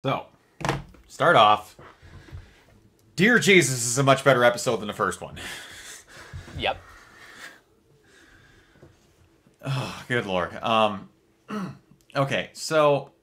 So, start off. Dear Jesus is a much better episode than the first one. Yep. Oh, good lord. Okay, so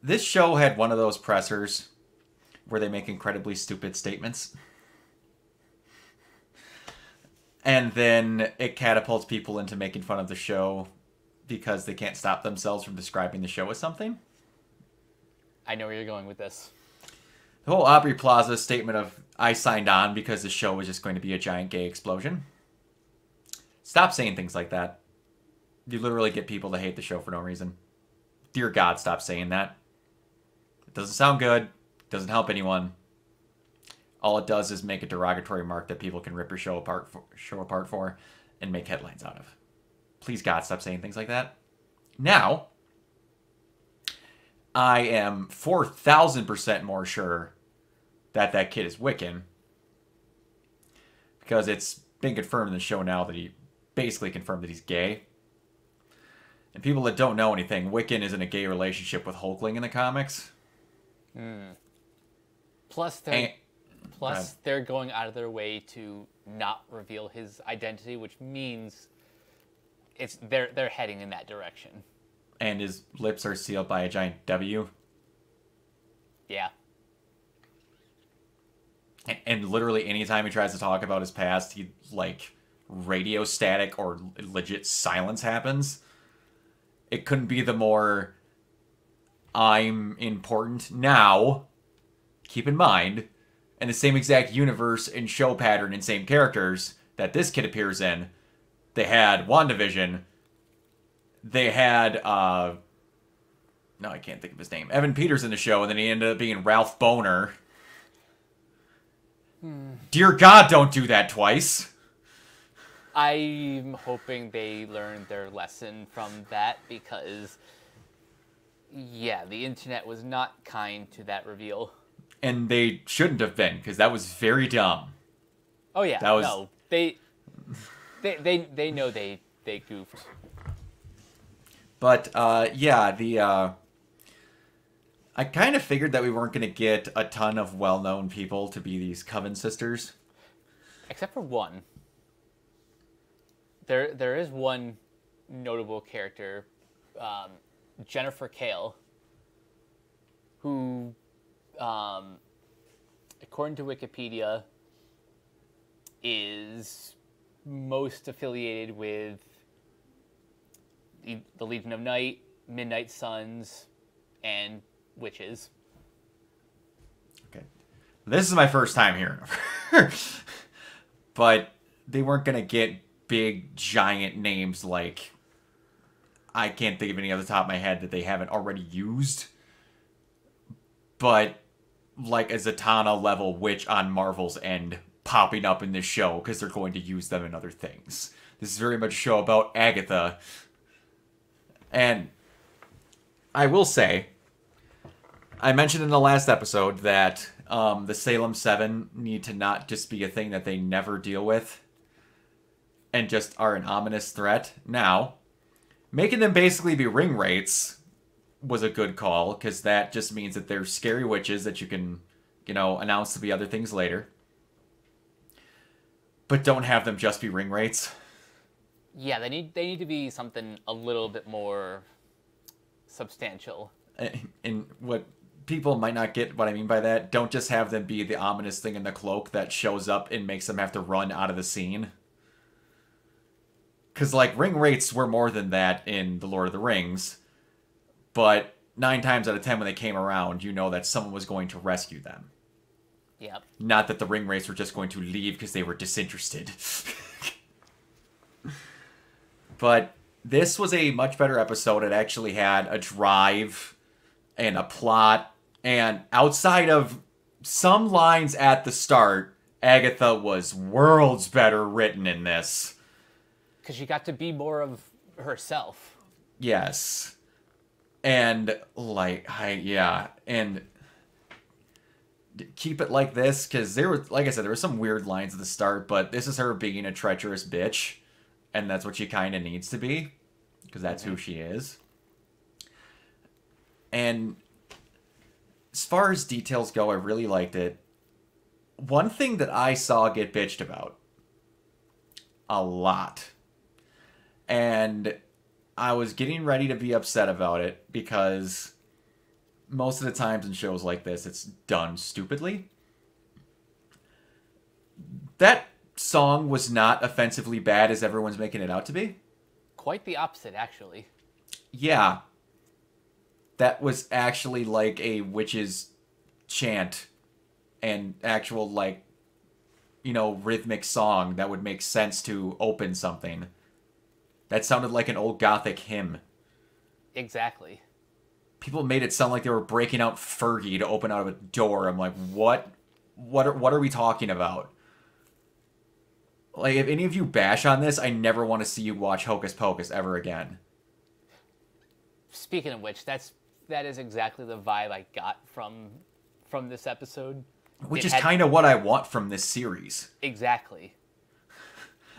this show had one of those pressers where they make incredibly stupid statements. And then it catapults people into making fun of the show because they can't stop themselves from describing the show as something. I know where you're going with this. The whole Aubrey Plaza statement of, I signed on because the show was just going to be a giant gay explosion. Stop saying things like that. You literally get people to hate the show for no reason. Dear God, stop saying that. It doesn't sound good. It doesn't help anyone. All it does is make a derogatory mark that people can rip your show apart for and make headlines out of. Please, God, stop saying things like that. Now, I am 4,000% more sure that that kid is Wiccan. Because it's been confirmed in the show now that he basically confirmed that he's gay. And people that don't know anything, Wiccan is in a gay relationship with Hulkling in the comics. Plus, they're going out of their way to not reveal his identity, which means they're heading in that direction. And his lips are sealed by a giant W. Yeah. And literally anytime he tries to talk about his past, he, like, radio static or legit silence happens. It couldn't be the more, I'm important now. Keep in mind, in the same exact universe and show pattern and same characters that this kid appears in, they had WandaVision. They had, no, I can't think of his name. Evan Peters in the show, and then he ended up being Ralph Boner. Dear God, don't do that twice. I'm hoping they learned their lesson from that because, yeah, the internet was not kind to that reveal. And they shouldn't have been, because that was very dumb. Oh yeah, that was... no, they know they goofed. But yeah, I kind of figured that we weren't going to get a ton of well-known people to be these Coven sisters, except for one. There is one notable character, Jennifer Kale, who, according to Wikipedia, is most affiliated with the Legion of Night, Midnight Suns, and Witches. Okay. This is my first time hearing of her. But they weren't going to get big, giant names like... I can't think of any off the top of my head that they haven't already used. But like a Zatanna-level witch on Marvel's end popping up in this show because they're going to use them in other things. This is very much a show about Agatha. And I will say, I mentioned in the last episode that the Salem 7 need to not just be a thing that they never deal with and just are an ominous threat. Now, making them basically be ring wraiths was a good call, because that just means that they're scary witches that you can, announce to be other things later. But don't have them just be ring wraiths. Yeah, they need to be something a little bit more substantial. And what people might not get what I mean by that, don't just have them be the ominous thing in the cloak that shows up and makes them have to run out of the scene. Because, like, ring wraiths were more than that in The Lord of the Rings. But 9 times out of 10 when they came around, you know that someone was going to rescue them. Yep. Not that the ring wraiths were just going to leave because they were disinterested. But this was a much better episode. It actually had a drive and a plot. And outside of some lines at the start, Agatha was worlds better written in this. Because she got to be more of herself. Yes. And, and keep it like this, because there was, like I said, there were some weird lines at the start, but this is her being a treacherous bitch, and that's what she kind of needs to be, because that's who she is. And as far as details go, I really liked it. One thing that I saw get bitched about a lot, and I was getting ready to be upset about it because most of the times in shows like this, it's done stupidly. That song was not offensively bad as everyone's making it out to be. Quite the opposite, actually. Yeah. That was actually like a witch's chant and actual, like, you know, rhythmic song that would make sense to open something. That sounded like an old Gothic hymn. Exactly. People made it sound like they were breaking out Fergie to open out of a door. I'm like, what? What are we talking about? Like, if any of you bash on this, I never want to see you watch Hocus Pocus ever again. Speaking of which, that is exactly the vibe I got from this episode. Which is kind of what I want from this series. Exactly.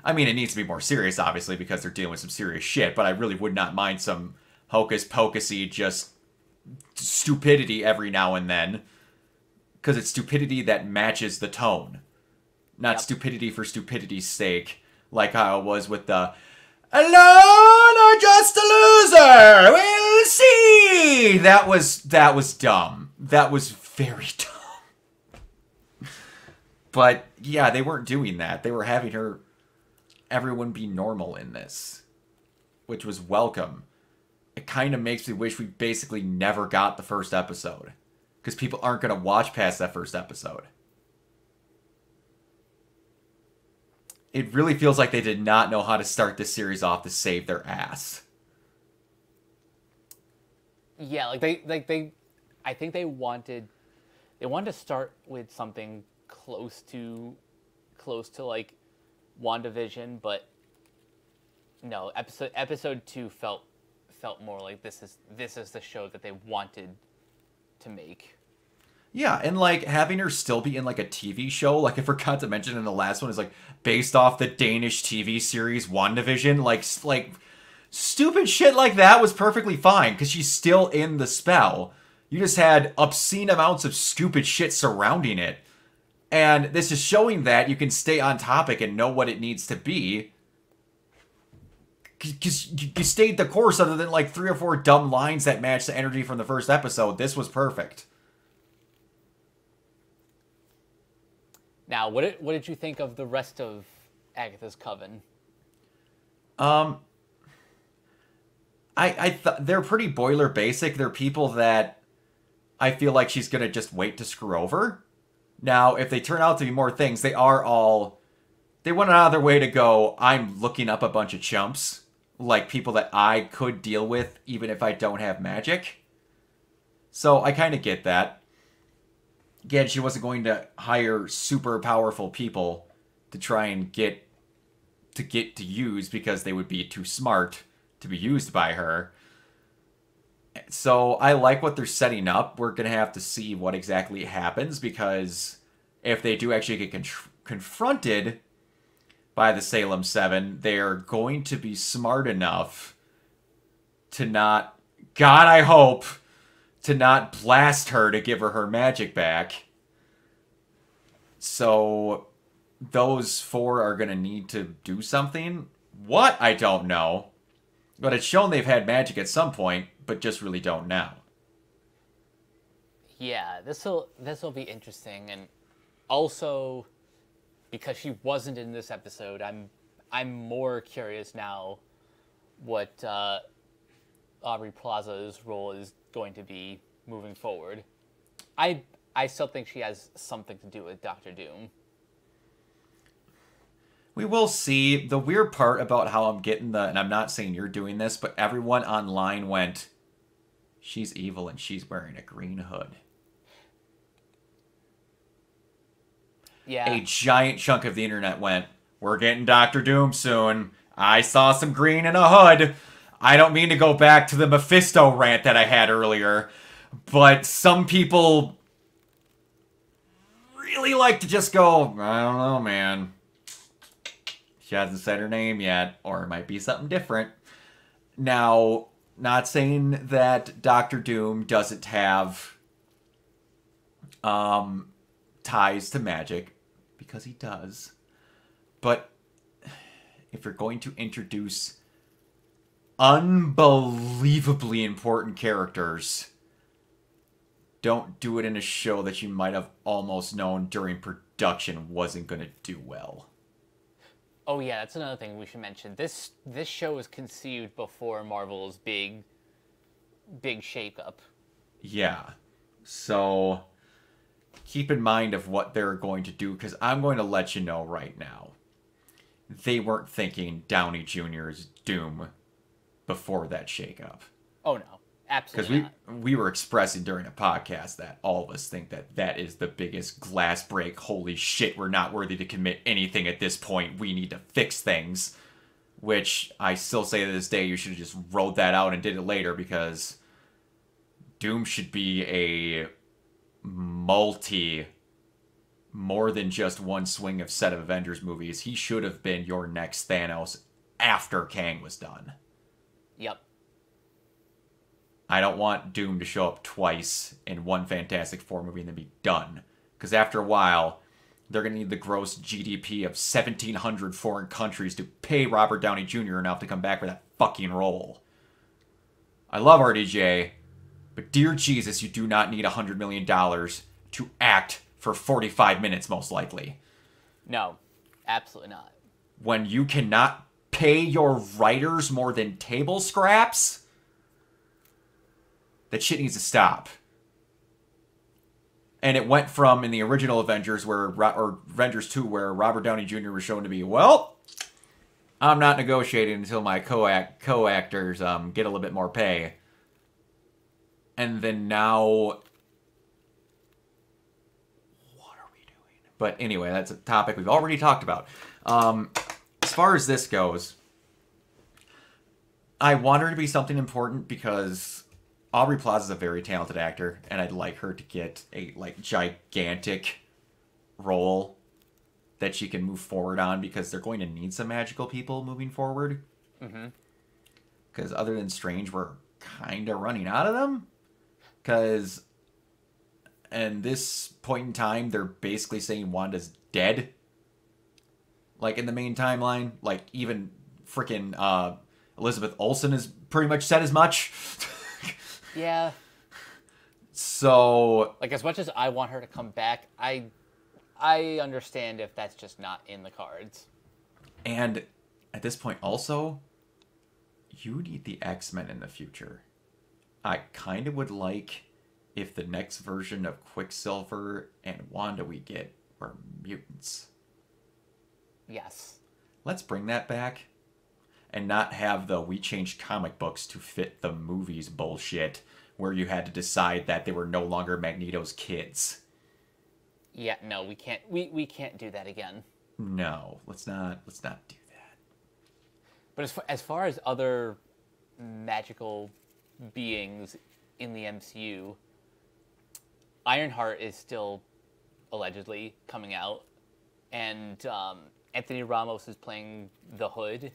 I mean, it needs to be more serious, obviously, because they're dealing with some serious shit, but I really would not mind some Hocus Pocus-y, just stupidity every now and then. Because it's stupidity that matches the tone. Not stupidity for stupidity's sake, like how it was with the "Alone or just a loser, we'll see." That was dumb. That was very dumb. But yeah, they weren't doing that. They were having everyone be normal in this, which was welcome. It kind of makes me wish we basically never got the first episode, because people aren't going to watch past that first episode. It really feels like they did not know how to start this series off to save their ass. Yeah, I think they wanted to start with something close to like WandaVision, but no, episode 2 felt more like this is the show that they wanted to make. Yeah, and like having her still be in like a TV show, like I forgot to mention in the last one, is like based off the Danish TV series WandaVision, like stupid shit like that was perfectly fine because she's still in the spell. You just had obscene amounts of stupid shit surrounding it. And this is showing that you can stay on topic and know what it needs to be. Because you stayed the course other than like 3 or 4 dumb lines that match the energy from the first episode. This was perfect. Now, what did you think of the rest of Agatha's coven? I thought they're pretty boiler basic. They're people that I feel like she's gonna just wait to screw over. Now, if they turn out to be more things, they went out of their way to go, I'm looking up a bunch of chumps, like people that I could deal with even if I don't have magic. So I kind of get that. Again, she wasn't going to hire super powerful people to try and get to use because they would be too smart to be used by her. So I like what they're setting up. We're going to have to see what exactly happens, because if they do actually get confronted by the Salem 7, they're going to be smart enough to not, God, I hope, to not blast her to give her magic back. So those 4 are going to need to do something. What? I don't know. But it's shown they've had magic at some point, but just really don't now. Yeah, this'll be interesting, and also because she wasn't in this episode, I'm more curious now what Aubrey Plaza's role is going to be moving forward. I still think she has something to do with Doctor Doom. We will see. The weird part about how I'm getting and I'm not saying you're doing this, but everyone online went, she's evil and she's wearing a green hood. Yeah. A giant chunk of the internet went, we're getting Doctor Doom soon. I saw some green in a hood. I don't mean to go back to the Mephisto rant that I had earlier, but some people really like to just go, I don't know, man. She hasn't said her name yet, or it might be something different. Now, not saying that Doctor Doom doesn't have ties to magic, because he does. But if you're going to introduce unbelievably important characters, don't do it in a show that you might have almost known during production wasn't going to do well. Oh yeah, that's another thing we should mention. This show was conceived before Marvel's big shakeup. Yeah. So keep in mind of what they're going to do, because I'm going to let you know right now. They weren't thinking Downey Jr.'s Doom before that shakeup. Oh no, absolutely not. Because we were expressing during a podcast that all of us think that that is the biggest glass break. Holy shit, we're not worthy to commit anything at this point. We need to fix things. Which I still say to this day, you should have just wrote that out and did it later, because Doom should be a more than just one swing of set of Avengers movies. He should have been your next Thanos after Kang was done. Yep. I don't want Doom to show up twice in one Fantastic Four movie and then be done. Because after a while, they're going to need the gross GDP of 1,700 foreign countries to pay Robert Downey Jr. enough to come back for that fucking role. I love RDJ, but dear Jesus, you do not need $100 million to act for 45 minutes, most likely. No, absolutely not. When you cannot pay your writers more than table scraps, that shit needs to stop. And it went from, in the original Avengers, or Avengers 2, where Robert Downey Jr. was shown to be, well, I'm not negotiating until my co-actors get a little bit more pay. And then now, what are we doing? But anyway, that's a topic we've already talked about. As far as this goes, I want her to be something important because Aubrey Plaza is a very talented actor, and I'd like her to get a gigantic role that she can move forward on, because they're going to need some magical people moving forward. Mm-hmm. Because other than Strange, we're kind of running out of them. Because at this point in time, they're basically saying Wanda's dead. Like, in the main timeline, like, even freaking Elizabeth Olsen has pretty much said as much. Yeah. So, like, as much as I want her to come back, I understand if that's just not in the cards. And at this point also, you need the X-Men in the future. I kind of would like if the next version of Quicksilver and Wanda we get were mutants. Yes. Let's bring that back. And not have the we changed comic books to fit the movies bullshit, where you had to decide that they were no longer Magneto's kids. Yeah, no, we can't. We can't do that again. No, let's not do that. But as far as other magical beings in the MCU, Ironheart is still allegedly coming out, and Anthony Ramos is playing the Hood,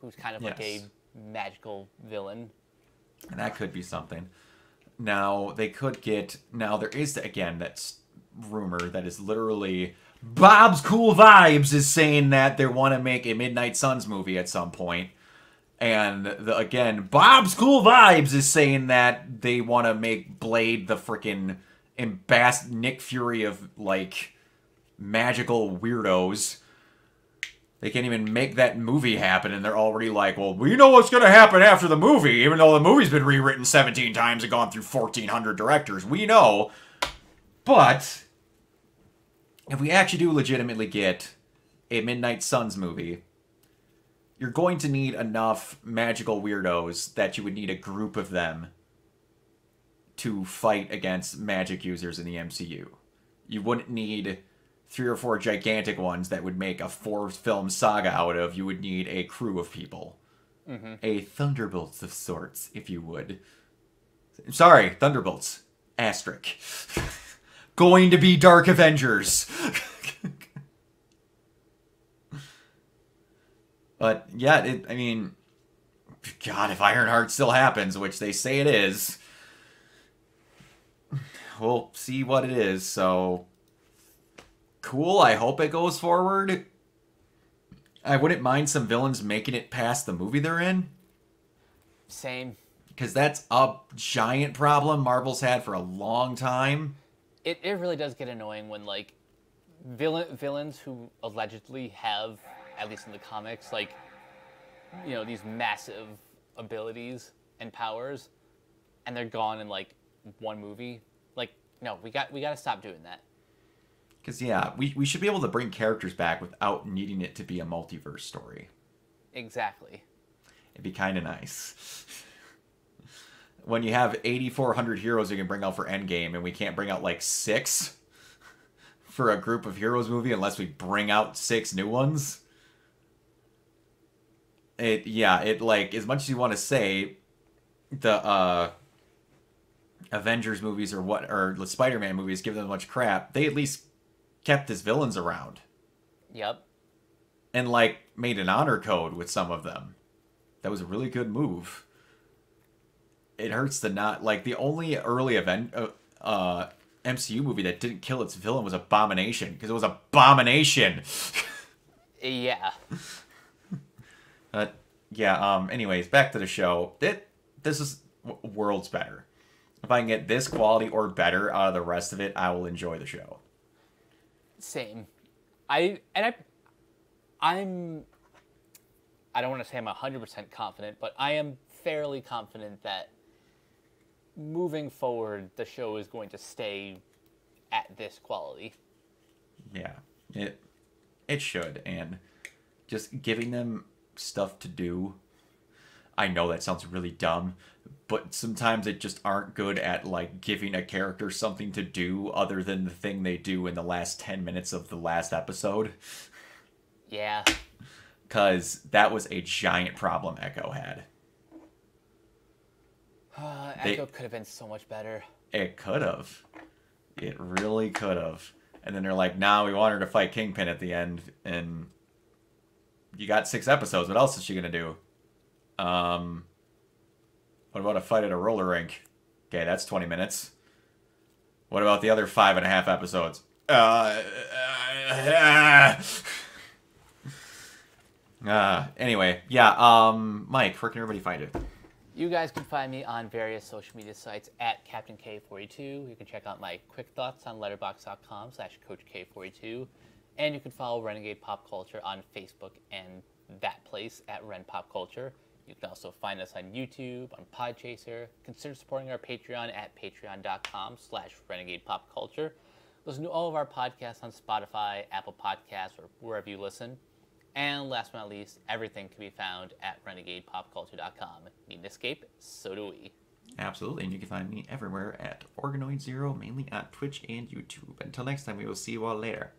who's kind of like a magical villain. And that could be something. Now, they could get... Now, there is, again, that rumor that is literally... Bob's Cool Vibes is saying that they want to make a Midnight Suns movie at some point. And, again, Bob's Cool Vibes is saying that they want to make Blade the freaking embassed Nick Fury of, like, magical weirdos. They can't even make that movie happen, and they're already like, well, we know what's going to happen after the movie, even though the movie's been rewritten 17 times and gone through 1,400 directors. We know. But if we actually do legitimately get a Midnight Suns movie, you're going to need enough magical weirdos that you would need a group of them to fight against magic users in the MCU. You wouldn't need 3 or 4 gigantic ones that would make a 4-film saga out of. You would need a crew of people. Mm-hmm. A Thunderbolts of sorts, if you would. Sorry, Thunderbolts. Asterisk. Going to be Dark Avengers. But, yeah, I mean... God, if Ironheart still happens, which they say it is, we'll see what it is. So, cool. I hope it goes forward. I wouldn't mind some villains making it past the movie they're in. Same. Because that's a giant problem Marvel's had for a long time. It really does get annoying when, like, villains who allegedly have, at least in the comics, like, you know, these massive abilities and powers, and they're gone in, like, one movie. Like, no, we got to stop doing that. Because, yeah, we should be able to bring characters back without needing it to be a multiverse story. Exactly. It'd be kind of nice. When you have 8,400 heroes you can bring out for Endgame, and we can't bring out, like, 6 for a group of heroes movie unless we bring out 6 new ones. It like, as much as you want to say the Avengers movies or the Spider-Man movies give them much crap, they at least kept his villains around. Yep. And, like, made an honor code with some of them. That was a really good move. It hurts to not, like, the only early MCU movie that didn't kill its villain was Abomination, because it was Abomination. Yeah. Anyways, back to the show. This is worlds better. If I can get this quality or better out of the rest of it, I will enjoy the show. Same. I don't want to say I'm 100% confident, but I am fairly confident that moving forward, the show is going to stay at this quality. Yeah, it should, and just giving them stuff to do. I know that sounds really dumb, but sometimes it just aren't good at, like, giving a character something to do other than the thing they do in the last 10 minutes of the last episode. Yeah. Because that was a giant problem Echo had. Echo could have been so much better. It could have. It really could have. And then they're like, nah, we want her to fight Kingpin at the end, and you got 6 episodes. What else is she going to do? What about a fight at a roller rink? Okay, that's 20 minutes. What about the other 5.5 episodes? Anyway, yeah, Mike, where can everybody find it? You guys can find me on various social media sites at Captain K42. You can check out my quick thoughts on letterboxd.com/CoachK42. And you can follow Renegade Pop Culture on Facebook and that place at Ren Pop Culture. You can also find us on YouTube, on Podchaser. Consider supporting our Patreon at patreon.com/Renegade Pop Culture. Listen to all of our podcasts on Spotify, Apple Podcasts, or wherever you listen. And last but not least, everything can be found at renegadepopculture.com. Need an escape? So do we. Absolutely, and you can find me everywhere at Organoid Zero, mainly on Twitch and YouTube. Until next time, we will see you all later.